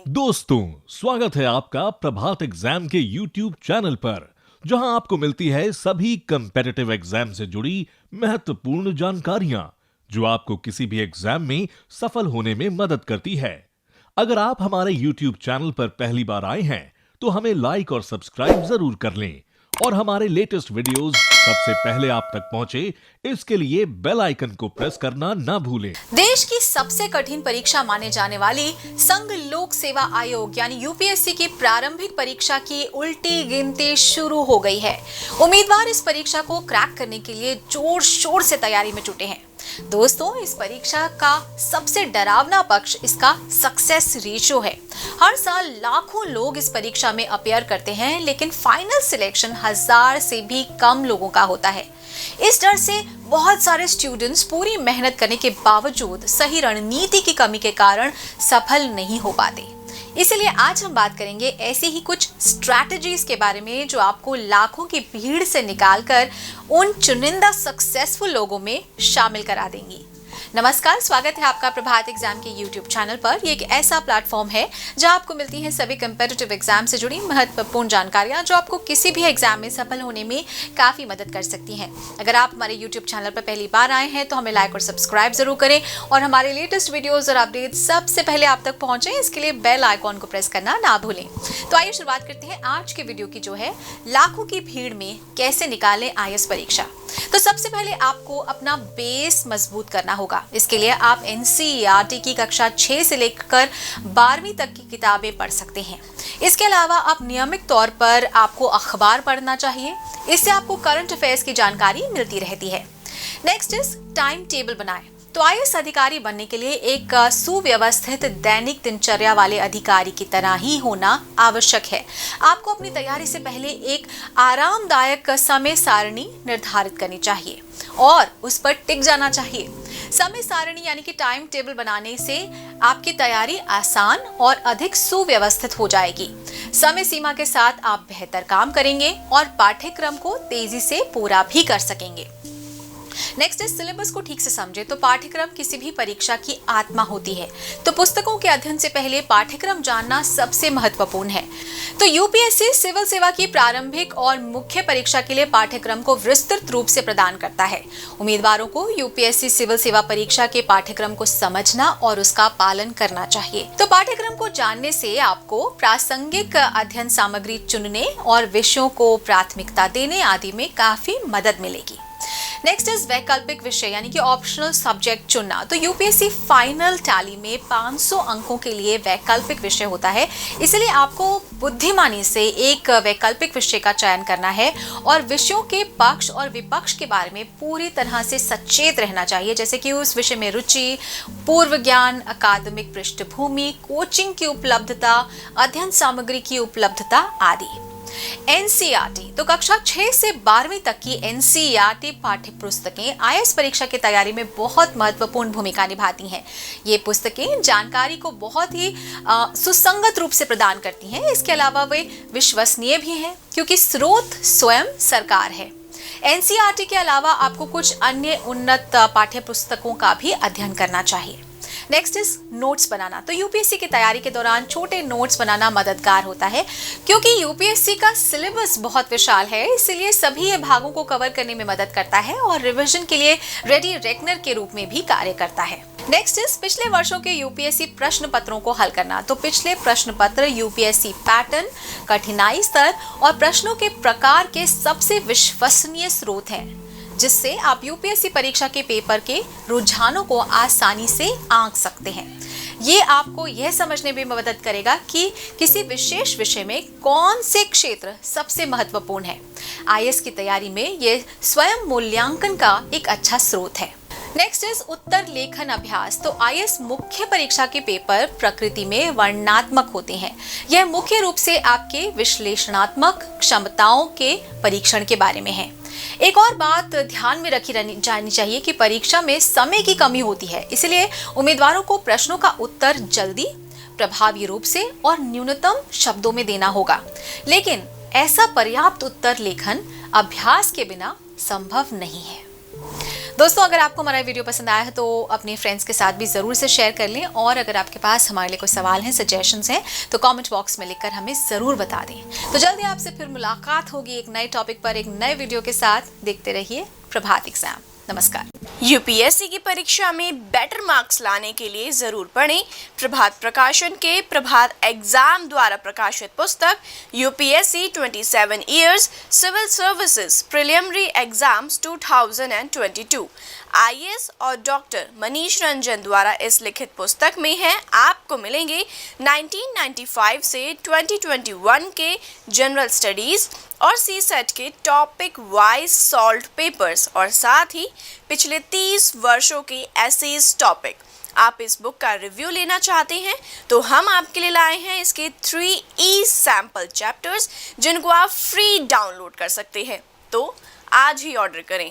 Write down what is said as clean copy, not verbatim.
दोस्तों, स्वागत है आपका प्रभात एग्जाम के YouTube चैनल पर, जहां आपको मिलती है सभी कम्पेटिटिव एग्जाम से जुड़ी महत्वपूर्ण जानकारियां, जो आपको किसी भी एग्जाम में सफल होने में मदद करती है। अगर आप हमारे YouTube चैनल पर पहली बार आए हैं, तो हमें लाइक और सब्सक्राइब जरूर कर लें और हमारे लेटेस्ट वीडियोस सबसे पहले आप तक पहुंचे, इसके लिए बेल आइकन को प्रेस करना ना भूलें। देश की सबसे कठिन परीक्षा माने जाने वाली संघ लोक सेवा आयोग यानी यूपीएससी की प्रारंभिक परीक्षा की उल्टी गिनती शुरू हो गई है। उम्मीदवार इस परीक्षा को क्रैक करने के लिए जोर शोर से तैयारी में जुटे हैं। दोस्तों, इस परीक्षा का सबसे डरावना पक्ष इसका सक्सेस रेशियो है। हर साल लाखों लोग इस परीक्षा में अपीयर करते हैं, लेकिन फाइनल सिलेक्शन 1000 से भी कम लोगों का होता है। इस डर से बहुत सारे स्टूडेंट्स पूरी मेहनत करने के बावजूद सही रणनीति की कमी के कारण सफल नहीं हो पाते। इसीलिए आज हम बात करेंगे ऐसी ही कुछ स्ट्रैटेजीज के बारे में, जो आपको लाखों की भीड़ से निकालकर उन चुनिंदा सक्सेसफुल लोगों में शामिल करा देंगी। नमस्कार, स्वागत है आपका प्रभात एग्जाम के YouTube चैनल पर। ये एक ऐसा प्लेटफॉर्म है जहां आपको मिलती हैं सभी कम्पिटिटिव एग्जाम से जुड़ी महत्वपूर्ण जानकारियां, जो आपको किसी भी एग्जाम में सफल होने में काफी मदद कर सकती हैं। अगर आप हमारे YouTube चैनल पर पहली बार आए हैं तो हमें लाइक और सब्सक्राइब जरूर करें और हमारे लेटेस्ट वीडियोज और अपडेट सबसे पहले आप तक पहुंचे, इसके लिए बेल आइकॉन को प्रेस करना ना भूलें। तो आइए शुरुआत करते हैं आज के वीडियो की, जो है लाखों की भीड़ में कैसे निकालें IAS परीक्षा। तो सबसे पहले आपको अपना बेस मजबूत करना होगा। इसके लिए आप NCERT की कक्षा 6 से लेकर 12वीं तक की किताबें पढ़ सकते हैं। इसके अलावा आप नियमित तौर पर आपको अखबार पढ़ना चाहिए। इससे आपको करंट अफेयर्स की जानकारी मिलती रहती है। नेक्स्ट इज टाइम टेबल बनाएं। तो IAS अधिकारी बनने के लिए एक सुव्यवस्थित दैनिक दिनचर्या वाले अधिकारी की तरह ही होना आवश्यक है। आपको अपनी तैयारी से पहले एक आरामदायक समय सारणी निर्धारित करनी चाहिए और उस पर टिक जाना चाहिए। समय सारणी यानी कि टाइम टेबल बनाने से आपकी तैयारी आसान और अधिक सुव्यवस्थित हो जाएगी। समय सीमा के साथ आप बेहतर काम करेंगे और पाठ्यक्रम को तेजी से पूरा भी कर सकेंगे। नेक्स्ट इस सिलेबस को ठीक से समझे। तो पाठ्यक्रम किसी भी परीक्षा की आत्मा होती है, तो पुस्तकों के अध्ययन से पहले पाठ्यक्रम जानना सबसे महत्वपूर्ण है। तो यूपीएससी सिविल सेवा की प्रारंभिक और मुख्य परीक्षा के लिए पाठ्यक्रम को विस्तृत रूप से प्रदान करता है। उम्मीदवारों को यूपीएससी सिविल सेवा परीक्षा के पाठ्यक्रम को समझना और उसका पालन करना चाहिए। तो पाठ्यक्रम को जानने से आपको प्रासंगिक अध्ययन सामग्री चुनने और विषयों को प्राथमिकता देने आदि में काफी मदद मिलेगी। नेक्स्ट इज वैकल्पिक विषय यानी कि ऑप्शनल सब्जेक्ट चुनना। तो यूपीएससी फाइनल टैली में 500 अंकों के लिए वैकल्पिक विषय होता है, इसलिए आपको बुद्धिमानी से एक वैकल्पिक विषय का चयन करना है और विषयों के पक्ष और विपक्ष के बारे में पूरी तरह से सचेत रहना चाहिए, जैसे कि उस विषय में रुचि, पूर्व ज्ञान, अकादमिक पृष्ठभूमि, कोचिंग की उपलब्धता, अध्ययन सामग्री की उपलब्धता आदि। NCERT तो कक्षा 6 से 12वीं तक की NCERT पाठ्य पुस्तकें IAS परीक्षा की तैयारी में बहुत महत्वपूर्ण भूमिका निभाती हैं। ये पुस्तकें जानकारी को बहुत ही सुसंगत रूप से प्रदान करती हैं। इसके अलावा वे विश्वसनीय भी हैं, क्योंकि स्रोत स्वयं सरकार है। NCERT के अलावा आपको कुछ अन्य उन्नत पाठ्य पुस्तकों का भी अध्ययन करना चाहिए। नेक्स्ट इज नोट्स बनाना। तो यूपीएससी की तैयारी के दौरान छोटे नोट्स बनाना मददगार होता है, क्योंकि यूपीएससी का सिलेबस बहुत विशाल है, इसलिए सभी भागों को कवर करने में मदद करता है और रिवीजन के लिए रेडी रेकनर के रूप में भी कार्य करता है। नेक्स्ट इज पिछले वर्षों के यूपीएससी प्रश्न पत्रों को हल करना। तो पिछले प्रश्न पत्र यूपीएससी पैटर्न, कठिनाई स्तर और प्रश्नों के प्रकार के सबसे विश्वसनीय स्रोत हैं, जिससे आप यूपीएससी परीक्षा के पेपर के रुझानों को आसानी से आंक सकते हैं। ये आपको यह समझने में मदद करेगा कि किसी विशेष विषय में कौन से क्षेत्र सबसे महत्वपूर्ण है। IAS की तैयारी में ये स्वयं मूल्यांकन का एक अच्छा स्रोत है। नेक्स्ट इज उत्तर लेखन अभ्यास। तो IAS मुख्य परीक्षा के पेपर प्रकृति में वर्णनात्मक होते हैं। यह मुख्य रूप से आपके विश्लेषणात्मक क्षमताओं के परीक्षण के बारे में है। एक और बात ध्यान में रखी जानी चाहिए कि परीक्षा में समय की कमी होती है, इसलिए उम्मीदवारों को प्रश्नों का उत्तर जल्दी, प्रभावी रूप से और न्यूनतम शब्दों में देना होगा। लेकिन ऐसा पर्याप्त उत्तर लेखन अभ्यास के बिना संभव नहीं है। दोस्तों, अगर आपको हमारा वीडियो पसंद आया है तो अपने फ्रेंड्स के साथ भी ज़रूर से शेयर कर लें, और अगर आपके पास हमारे लिए कोई सवाल हैं, सजेशंस हैं, तो कमेंट बॉक्स में लिखकर हमें ज़रूर बता दें। तो जल्दी आपसे फिर मुलाकात होगी एक नए टॉपिक पर, एक नए वीडियो के साथ। देखते रहिए प्रभात एग्जाम। नमस्कार। यूपीएससी की परीक्षा में बेटर मार्क्स लाने के लिए जरूर पढ़ें प्रभात प्रकाशन के प्रभात एग्जाम द्वारा प्रकाशित पुस्तक UPSC 27 years civil services preliminary exams 2022। IAS और डॉक्टर मनीष रंजन द्वारा इस लिखित पुस्तक में है आपको मिलेंगे 1995 से 2021 के जनरल स्टडीज और सीसेट के टॉपिक वाइज सॉल्व्ड पेपर्स, और साथ ही पिछले 30 वर्षों के एसेज टॉपिक। आप इस बुक का रिव्यू लेना चाहते हैं तो हम आपके लिए लाए हैं इसके 3 सैंपल चैप्टर्स, जिनको आप फ्री डाउनलोड कर सकते हैं। तो आज ही ऑर्डर करें।